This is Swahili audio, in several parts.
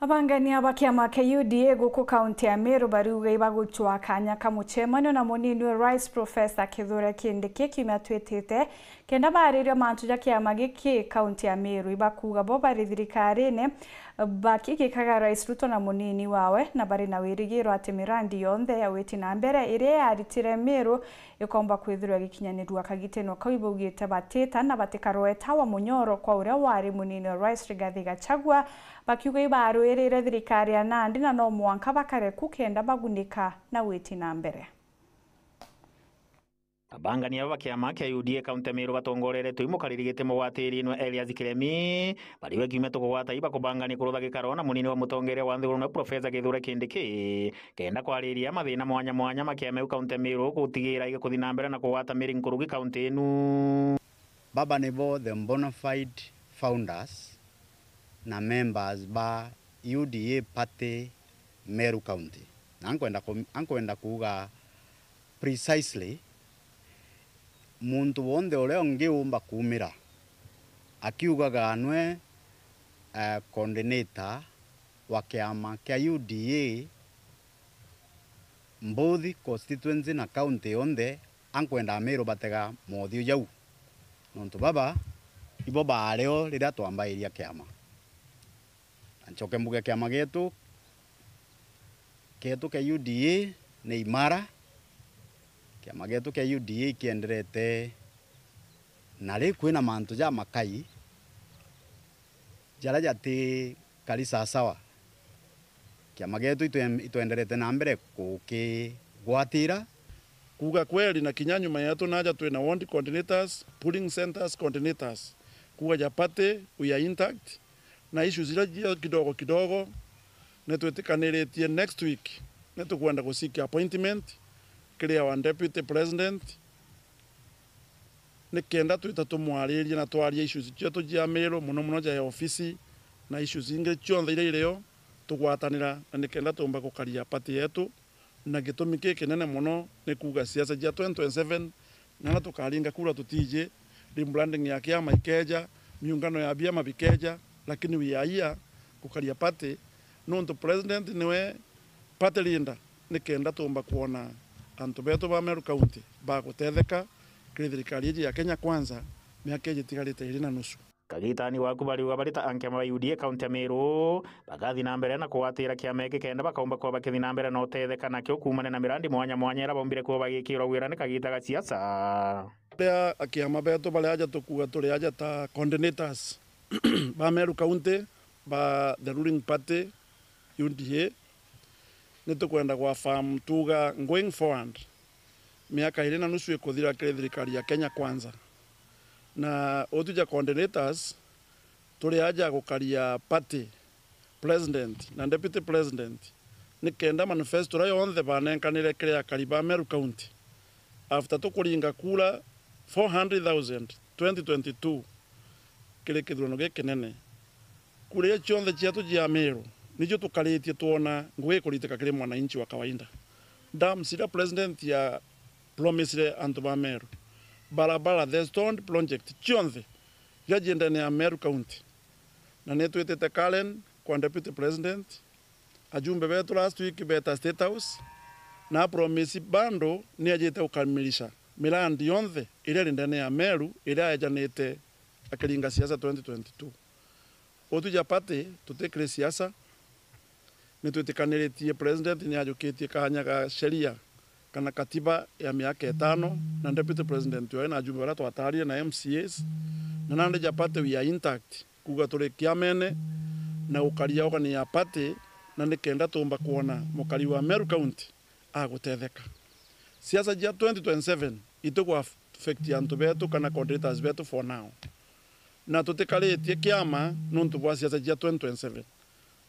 Abangania ba kiama kia UDA guku kaunti ya Meru bariuga ibaguchwa kanya kamuchemanio na munini wa Rice Professor Kithure Kindiki kiumia twitite kenda bariria mantu ja kiama giki kaunti ya Meru ibakuga bo bari thirikarine bakigikaga Rais Ruto na munini wawe na bari na wirigiro ati mirandi yonthe ya witi na mbere iria yaritire Meru ikomba kwithirwa gikinyanirwa kagiteno kaibugite bateta na batikaroe tawa munyoro kwa uria wari munini wa Rice Rigathi Gachagua bakiuga ibaruirire thirikari ya Nandi na no mwanka bakareku kenda bagunika na witi na mbere. Abangania ba kiama kia UDA kaunti ya Meru batongorere tuimukaririgite mugwatiri ino Elias Kiremi bariwe kiume tukugwata iba kubangania kurutha gikaro na munini wa mutongere wa nthiguru na Professor Kithure Kindiki kenda kwariria mathina mwanya mwanya makiama kaunti ya Meru gutigira iguthi na mbere na kugwata miri nkurugi kaunti inu. Baba nebo the bona fide founders na members ba UDA party Meru County. Ankwenda kuga precisely muntu wonde ole ongiumba kumira akiugaga anwe coordinator wa kiama kia UDA Mbothi constituency na county onde ankwenda Meru batega mothio jau nontu baba ibo bareo rira twambairia kiama anchoke mbuge kiama getu kia UDA ni imara kiama getu kia UDA kienderete na ri kwina mantu ja makai jara jati kali sawa kiama getu ituenderete na mbere gwatira kuga kweli na kinyanyuma yetu naja twina ward coordinators, polling centers coordinators kuga japate we are intact na issues zile kidogo netwetikaniritie next week netukwenda kusiki appointment clear one deputy president nikenda twita tumwaririe na twaria issues cyetu jia Meru muno ja ofisi na issues inge chionthe ile ileo tugwatanira na nikenda tumba kukaria party yetu na gitumi kinene muno ni kuga siasa jia 2027 na tukaringa kura tutije rebranding ya kiama ikeja miungano ya biama bikeja lakini we are here kukaria party nonto president niwe party leader nikenda tumba kuona antu betu ba Meru County ba gutetheka thirikari ya Kenya Kwanza miaka itigarite 2.5 kagitani waku bariuga barita ankiama ba UDA kaunti ya Meru bagathi na mbere na kuwatira kiama iki kenda bakaumba kwa bakithi na mbere na utetheka nakyo kumane na mirandi mwanya mwanya era bombire kuba bagikira wirane kagitaga siasa ya akiama betu bale aja tukuga tuli aja ta coordinators ba Meru County ba the ruling party UDA nitukwenda kwa farm tuga going forward miaka 2.5 ikuthira thirikari ya Kenya Kwanza na otuja coordinators tuli aja gukaria party president na deputy president nikenda manifesto ra yonthe banenkanire kiria kariba Meru County after tukuringa kura 400,000 2022 kile kithurano gikinene kuria chionthe chetu jia Meru nijo tukaritie tuona ngwe kuriteka kile mwananchi wa kawaida dam sida president ya promise antu ba Meru barabara the stone project chionthe yajenda ni Meru County na netwetete Karen kwa deputy president ajumbe betu last week beta state house na promise bando ni ajete ukamilisha mirandi yonthe ile ndani ya Meru ile ajanete akilinga siasa 2022 otuja pate tutekre siasa nitwetikaniritie president ni ajukitie kanya ga sheria kana katiba ya miaka 5 na deputy president wa na ajumbe wala twataria na MCAs na nande japate we are intact kuga tuli kiamene na ukaria ogani ya party na nikenda tumba kuona mukari wa Meru County agutetheka siasa ja 2027 itugwa affect antu betu kana coordinators betu for now na tutikaritie kiama nuntu bwa siasa ja 2027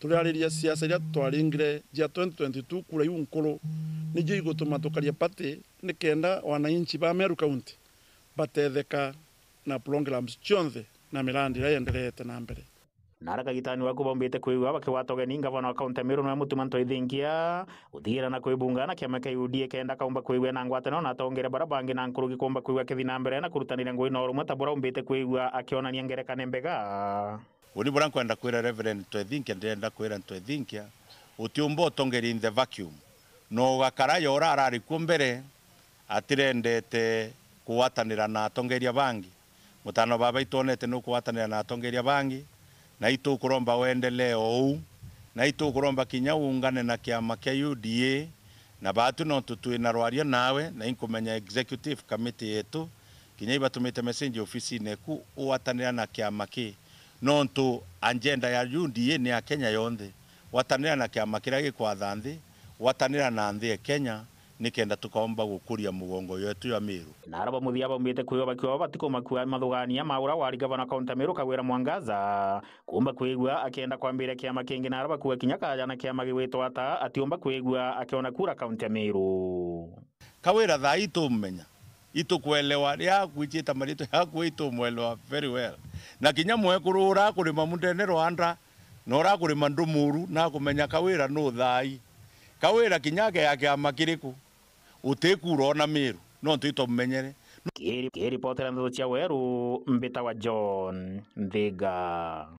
turariria siasa ya twaringire ja 2022 kura yu nkuru nijo igutuma tukaria party nikenda wananchi ba Meru County batetheka na programs chionthe na mirandi ya endelete na mbere nara kagitani waku bombite kuigwa bakiwatogeni ngavana wa kaunti ya Meru na mutumanto ithingia uthigira na kuibunga na kiama kia UDA kenda kaumba kuigwa na ngwatano na tongere barabangi na nkurugi kumba kuigwa kithi na mbere na kurutanira ngui no rumwe tabora umbite kuigwa akionania ngerekane mbega Uni bora kwenda kwira Reverend Twethinkia ndenda kwira Twethinkia utiumbo tongeri in the vacuum no gakara yora arari kumbere atirendete kuwatanira na atongeria bangi mutano baba itonete no kuwatanira na atongeria bangi na itu kuromba wendelee ou na itu kuromba kinya ungane na kiama kia UDA na batu no tutwina rwario nawe na inkumenya executive committee yetu kinya ibatumite message ofisi neku uwatanira na kiama ki nontu agenda ya UDA ni ya Kenya yonthe watanira na kiama kiria gikwa nthi watanira na nthi ya Kenya nikenda tukaomba gukuria mugongo yetu ya Meru na araba muthia baumite kwiyo bakiwa batiko makua mathugania maura wari gavana kaunti Meru Kawira Mwangaza kumba kwigua akienda kwambira kiama kingi na araba kuwa kinya kajana kiama giwitwa ata atiomba kwigua akiona kura kaunti Meru Kawira tha itu mmenya itu kuelewa ya kuichita marito ya kuito mwelewa very well na kinya mwekurura kurima mundene Rwanda nora kurima ndumuru na kumenya Kawira no thai Kawira kinyake yake amakiriku utekura ona Meru no ntito mmenyere kiri potera ndo cia weru mbita wa John Ndhiga.